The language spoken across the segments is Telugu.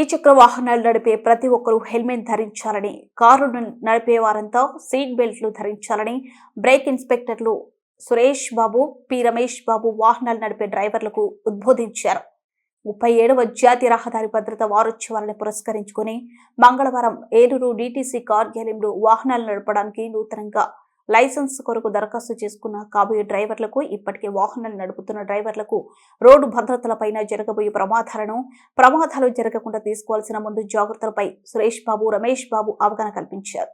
ద్విచక్ర వాహనాలు నడిపే ప్రతి ఒక్కరూ హెల్మెట్ ధరించాలని, కారును నడిపే వారంతా సీట్ బెల్ట్లు ధరించాలని బ్రేక్ ఇన్స్పెక్టర్లు సురేష్ బాబు, పి రమేష్ బాబు వాహనాలు నడిపే డ్రైవర్లకు ఉద్బోధించారు. 37వ జాతీయ రహదారి భద్రతా వారోత్సవాలను పురస్కరించుకుని మంగళవారం ఏలూరు డీటీసీ కార్యాలయంలో వాహనాలు నడపడానికి నూతనంగా లైసెన్స్ కొరకు దరఖాస్తు చేసుకున్న కాబోయే డ్రైవర్లకు, ఇప్పటికే వాహనాలు నడుపుతున్న డ్రైవర్లకు రోడ్డు భద్రతలపైన జరగబోయే ప్రమాదాలు జరగకుండా తీసుకోవాల్సిన ముందు జాగ్రత్తలపై సురేష్ బాబు, రమేష్ బాబు అవగాహన కల్పించారు.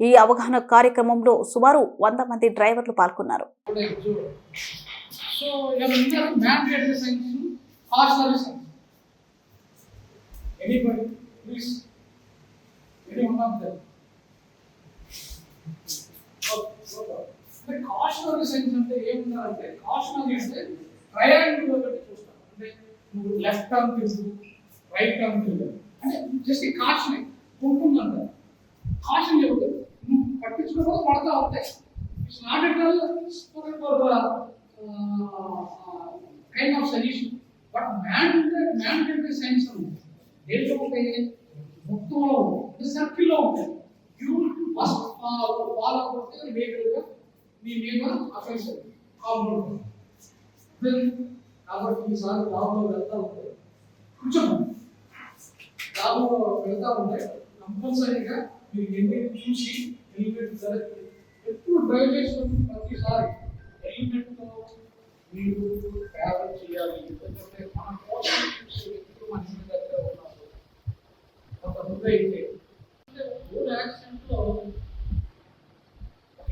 ఈ అవగాహన కార్యక్రమంలో సుమారు 100 మంది డ్రైవర్లు పాల్గొన్నారు. కాషనరీ సైన్స్ అంటే ఏముందంటే కాషనరీ అంటే ట్రయాంగిల్ ఒకటి చూస్తాం. అంటే నువ్వు లెఫ్ట్ టర్న్ తిరుగు, రైట్ టర్న్ తిరుగు అంటే జస్ట్ కాషన్ ఉంటుందంట. కాషన్ చెబుతుంది, నువ్వు పట్టించుకోవడం పడతా ఉంటాయి. It's not at all kind of suggestion, but mandatory science ఉంది. దేంట్లో ఉంటాయి? మొత్తంలో అంటే సర్కిల్లో ఉంటాయి. యూ మస్ట్ ఫాలో అవుతే లీగల్గా మీ మీద అఫెన్స్ కాంపౌండ్. కాబట్టి ఈసారి లాభంలో వెళ్తా ఉంటాయి, కొంచెం లాభంలో వెళ్తా ఉంటాయి. కంపల్సరీగా మీరు ఎన్ని చూసి హెల్మెట్ ఎప్పుడు డ్రైవ్ చేసినప్పుడు ప్రతిసారి హెల్మెట్తో మీరు ట్రావెల్ చేయాలి. ఎందుకంటే మన కోసం చూసే వ్యక్తులు మనిషి దగ్గర ఉన్నారు. కొంతమంది అయితే రోడ్ యాక్సిడెంట్లో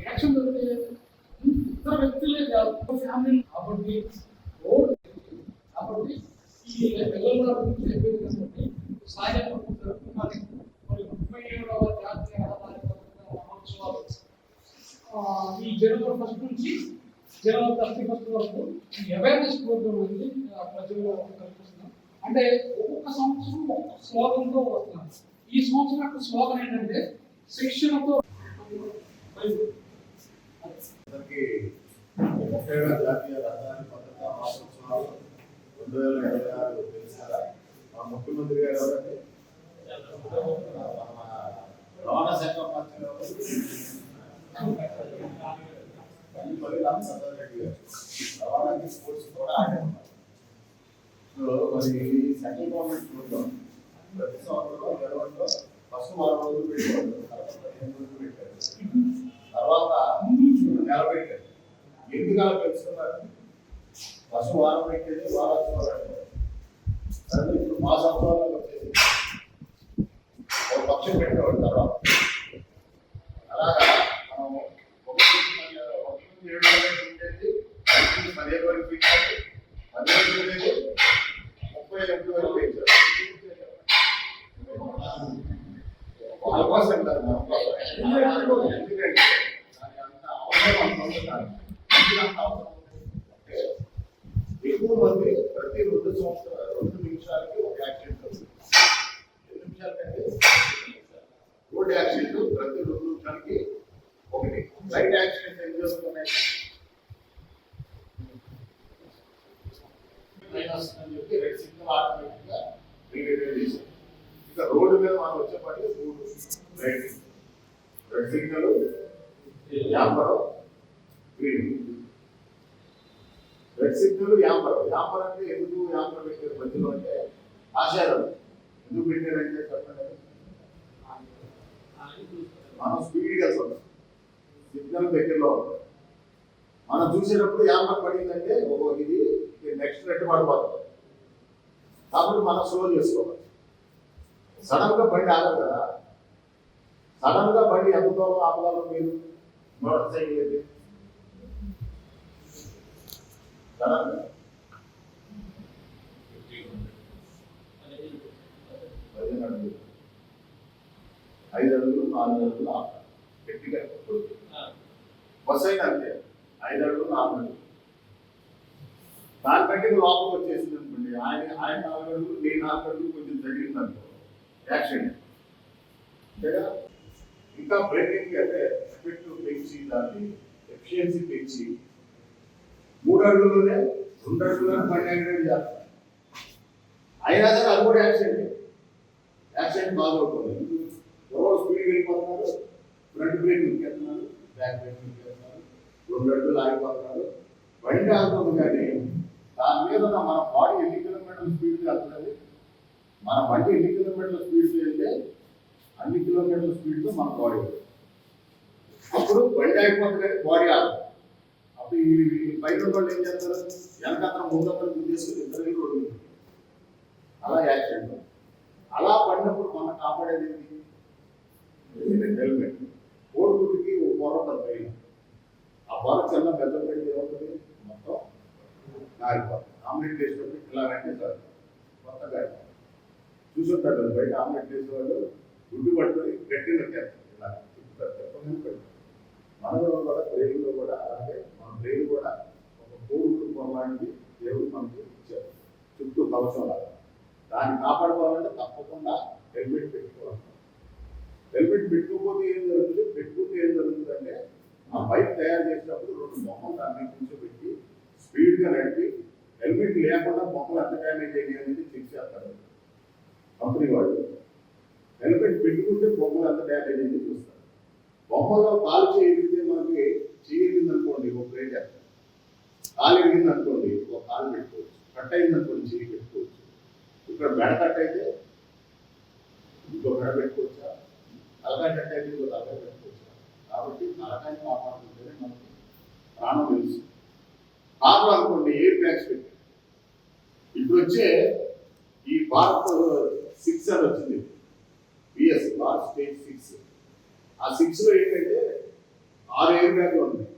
యాక్షన్ జరిగితే ఇద్దరు వ్యక్తులే కాదు, ఫ్యామిలీ. కాబట్టి రోడ్ కాబట్టి ఈ పిల్లల గురించి చెప్పేది కాబట్టి సాయం జరుపుకున్నది. మరి 37వ జాతీయ రహదారి భద్రతా మహోత్సవాలు ఈ జనవరి 1 నుంచి జనవరి 31 వరకు ఈ అవేర్నెస్ ప్రోగ్రామ్ అనేది ప్రజల్లో కల్పిస్తున్నాం. అంటే ఒక్కొక్క సంవత్సరం ఒక్కొక్క స్లోగన్తో వస్తున్నాం. ఈ సంవత్సరం యొక్క స్లోగన్ ఏంటంటే శిక్షణతో. జాతీయ రహదారి భద్రతా మహోత్సవాలు 2026 తెలిసారా? మా ముఖ్యమంత్రి గారు ఎవరంటే రవాణా శాఖ మంత్రి రెడ్డి గారు. రవాణాకి స్పోర్ట్స్ కూడా ఆయన ఉన్నారు. సో మరి సెంట్రల్ గవర్నమెంట్ ప్రోగ్రామ్ ప్రతి సంవత్సరం 20లో ఫస్ట్ 6 రోజులు పెట్టారు, తర్వాత 15 రోజులు పెట్టారు, తర్వాత నిలబెట్టారు. ఎందుకు అలా పెంచుతున్నారు? ఫస్ట్ వారం పెట్టేది వారోత్సవాలు అంటారు. సరే, ఇప్పుడు మాసోత్సవాలకు వచ్చేసి ఒక పక్షం పెట్టేవాడు. తర్వాత అలాగా మనం 1-7 ఉండేది 15 వరకు పెట్టారు, 15 ఉండేది 38 వరకు పెంచారు. అవకాశం కాదు మనం, ఎందుకంటే దాని అంత అవసరం ఎక్కువ మంది ప్రతి 2 నిమిషాలకి ఒక యాక్సిడెంట్ అవుతుంది. 2 నిమిషాల కంటే రోడ్ యాక్సిడెంట్ ప్రతి 2 నిమిషాలకి ఒకటి. రైట్ యాక్సిడెంట్ ఏం చేస్తున్నాయి అని చెప్పి రెడ్ సిగ్నల్ ఆటోమేటిక్ గా రీడైరెక్ట్ చేశారు. ఇక రోడ్డు మీద మనం వచ్చేపాటి 3 right, red signal, hamper, green. Red signal hamper. Hamper అంటే ఎందుకు యాంపర్ పెట్టారు మధ్యలో అంటే ఆచారం. ఎందుకు పెట్టారంటే చెప్పండి, మనం స్పీడ్గా వెళ్తాం, సిగ్నల్ దగ్గరలో ఉంటాం. మనం చూసేటప్పుడు యాంపర్ పడిందంటే ఇది నెక్స్ట్ రెడ్ పడిపోతుంది. కాబట్టి మనం స్లో చేసుకోవాలి. సడన్ గా బండి ఆగదు కదా. సడన్ గా బండి ఎంత దూరం ఆపగలరు మీరు? మోటార్ సైకిల్ అయితే సడన్ గా 15 అడుగులు, 5 అడుగులు, 4 అడుగులు ఆపాలి గట్టిగా. బస్ అయినా అంతే, 5 అడుగులు, 4 అడుగులు. దానికంటే లోపలికి వచ్చేసింది అనుకోండి, ఆయన 4 అడుగులు, నేను 4 అడుగులు కొంచెం జరిగింది అనుకో, యాక్సిడెంట్. అంతేగా. ఇంకా బ్రేకింగ్ అంటే ఎఫెక్టివ్ పెంచి, దాన్ని ఎఫిషియన్సీ పెంచి 3 అడుగుల్లోనే 2 అడుగులను బండి యాక్సిడెంట్ చేస్తారు. అయినా సరే అది కూడా యాక్సిడెంట్. యాక్సిడెంట్ బాగా అవుతుంది. ఎవరో స్పీడ్ వెళ్ళిపోతున్నారు, ఫ్రంట్ బ్రేక్ నింకేస్తున్నారు, బ్యాక్ బ్రేక్ నింకేస్తున్నారు, 2 అడుగులు ఆగిపోతున్నారు. బండి ఆగుతుంది కానీ దాని మీద ఉన్న మన బాడీ ఎన్ని కిలోమీటర్ల స్పీడ్ వెళ్తుంది, మన బండి ఎన్ని కిలోమీటర్ల స్పీడ్ వెళ్తే అన్ని కిలోమీటర్ల స్పీడ్తో మన బాడీ అప్పుడు బండి ఆగిపోతుంది కానీ బాడీ ఆగదు. అప్పుడు ఈ బయట వాళ్ళు ఏం చేస్తారు, వెనకత్రం ముందత్రం గుర్తేసుకుని ఇద్దరు రోడ్డు అలా యాక్సిడెంట్. అలా పడినప్పుడు మనం కాపాడేది ఏంటి, హెల్మెట్. కోడిగుడ్డుకి ఒక పొర ఉంటుంది పైన, ఆ పొర చిన్న పెద్ద పెట్టి ఏమవుతుంది, మొత్తం నారిపోతుంది. ఆమ్లెట్ వేసినప్పుడు ఇలా వెంటనే సార్ కొత్తగా చూసుంటారు కదా, బయట ఆమ్లెట్ వేసేవాళ్ళు గుడ్డు పట్టుకొని గట్టిగా నొక్కేస్తారు, ఇలా చెప్పగానే పెడతారు. మనలో కూడా బ్రెయిన్లో కూడా అలాగే మన బ్రెయిన్ కూడా ఒక కోడిగుడ్డు పొర లాంటిది దేవుడు మనకి ఇచ్చారు, చుట్టూ కవచం లాగా. దాన్ని కాపాడుకోవాలంటే తప్పకుండా హెల్మెట్ పెట్టుకోవాలి. హెల్మెట్ పెట్టుకోకపోతే ఏం జరుగుతుంది, పెట్టుకుంటే ఏం జరుగుతుందంటే ఆ బైక్ తయారు చేసినప్పుడు 2 బొమ్మలు దాన్ని కూర్చోబెట్టి స్పీడ్గా నడిపి హెల్మెట్ లేకుండా బొమ్మలు ఎంత డ్యామేజ్ అయ్యాయి అనేది చెక్ చేస్తారు కంపెనీ వాళ్ళు. హెల్మెట్ పెట్టుకుంటే బొమ్మలు ఎంత డ్యామేజ్ అయ్యింది చూస్తారు. బొమ్మలో కాలు చేయగలిగితే మనకి చేయగలిగింది అనుకోండి ఒక ప్లేట్ చేస్తారు, కాలు ఎరిగింది అనుకోండి ఒక కాలు పెట్టుకోవచ్చు, కట్ అయింది అనుకోండి చేయి పెట్టుకోవచ్చు. ఇక్కడ మెడ కట్ అయితే ఇంకో మెడ పెట్టుకోవచ్చా, తలకాయ కట్ అయితే ఇంకో తలకాయ పెట్టుకోవచ్చా. కాబట్టి తలకాయ కాపాడుతుంటేనే మనకి ప్రాణం తెలుసు. కార్లు అనుకోండి ఎయిర్ బ్యాగ్స్ పెట్టి ఇప్పుడు వచ్చే ఈ భారత్ 6 అని వచ్చింది, బిఎస్ భారత్ స్టేజ్ 6. ఆ 6లో ఏంటంటే 6 ఎయిర్ బ్యాగ్లు ఉన్నాయి.